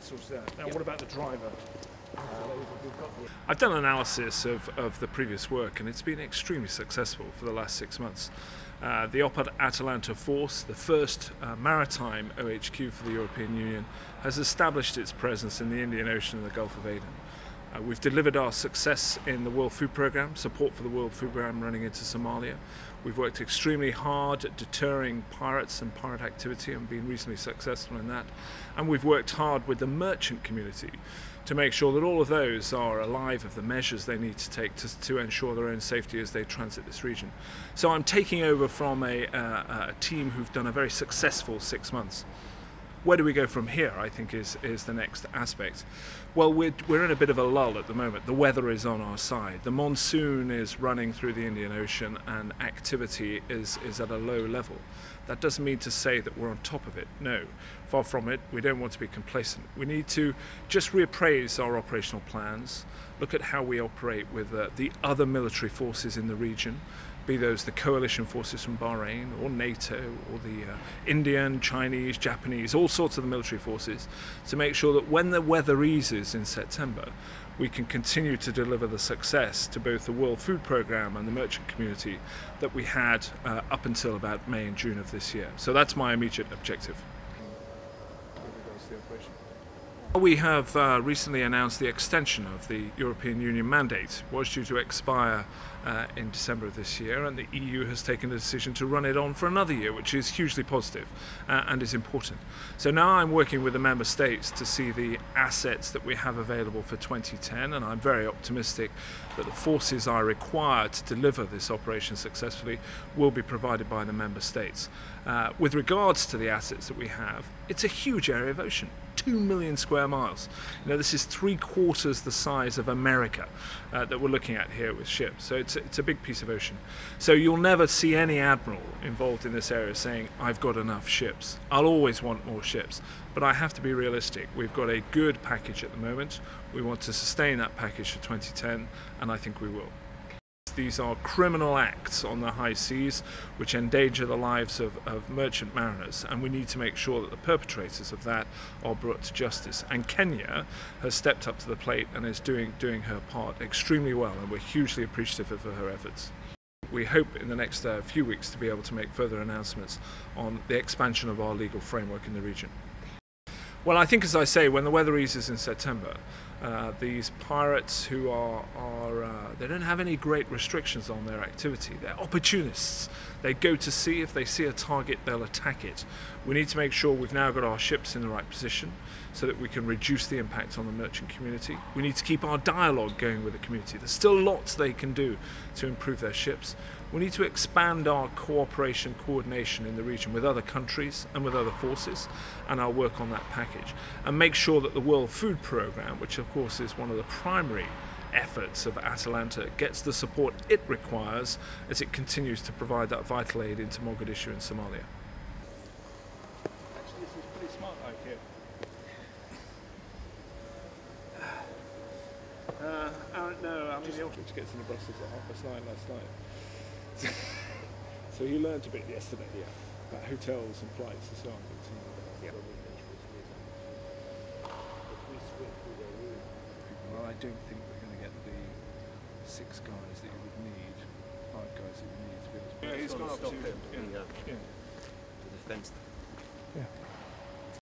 that's sorted out. Now, what about the driver? I've done an analysis of the previous work, and it's been extremely successful for the last 6 months. The Atalanta force, the first maritime OHQ for the European Union, has established its presence in the Indian Ocean and the Gulf of Aden. We've delivered our success in the World Food Programme, support for the World Food Programme running into Somalia. We've worked extremely hard at deterring pirates and pirate activity and been reasonably successful in that. And we've worked hard with the merchant community to make sure that all of those are alive of the measures they need to take to ensure their own safety as they transit this region. So I'm taking over from a team who've done a very successful 6 months. Where do we go from here, I think, is the next aspect. Well, we're in a bit of a lull at the moment. The weather is on our side. The monsoon is running through the Indian Ocean and activity is at a low level. That doesn't mean to say that we're on top of it. No, far from it. We don't want to be complacent. We need to just reappraise our operational plans, look at how we operate with the other military forces in the region, be those the coalition forces from Bahrain or NATO or the Indian, Chinese, Japanese, all sorts of the military forces, to make sure that when the weather eases in September, we can continue to deliver the success to both the World Food Programme and the merchant community that we had up until about May and June of this year. So that's my immediate objective. We have recently announced the extension of the European Union mandate. It was due to expire in December of this year, and the EU has taken a decision to run it on for another year, which is hugely positive and is important. So now I'm working with the member states to see the assets that we have available for 2010, and I'm very optimistic that the forces I require to deliver this operation successfully will be provided by the member states. With regards to the assets that we have, it's a huge area of ocean. 2 million square miles. You know, this is 3/4 the size of America that we're looking at here with ships. So it's a big piece of ocean. So you'll never see any admiral involved in this area saying, I've got enough ships. I'll always want more ships. But I have to be realistic. We've got a good package at the moment. We want to sustain that package for 2010, and I think we will. These are criminal acts on the high seas which endanger the lives of merchant mariners, and we need to make sure that the perpetrators of that are brought to justice. And Kenya has stepped up to the plate and is doing her part extremely well, and we're hugely appreciative of her efforts. We hope in the next few weeks to be able to make further announcements on the expansion of our legal framework in the region. Well, I think, as I say, when the weather eases in September, these pirates who they don't have any great restrictions on their activity. They're opportunists. They go to sea. If they see a target, they'll attack it. We need to make sure we've now got our ships in the right position so that we can reduce the impact on the merchant community. We need to keep our dialogue going with the community. There's still lots they can do to improve their ships. We need to expand our cooperation, coordination in the region with other countries and with other forces, and I'll work on that package. And make sure that the World Food Programme, which of course is one of the primary efforts of Atalanta, gets the support it requires as it continues to provide that vital aid into Mogadishu and Somalia. Actually, this is pretty smart out here. No, I mean, the Ultrix gets into Brussels at 9:30 last night. So you learned a bit yesterday, about hotels and flights and so on. Well, I don't think we're going to get the 6 guys that you would need, 5 guys that you would need to be able to... Yeah, he's gone up to... the defence. Yeah.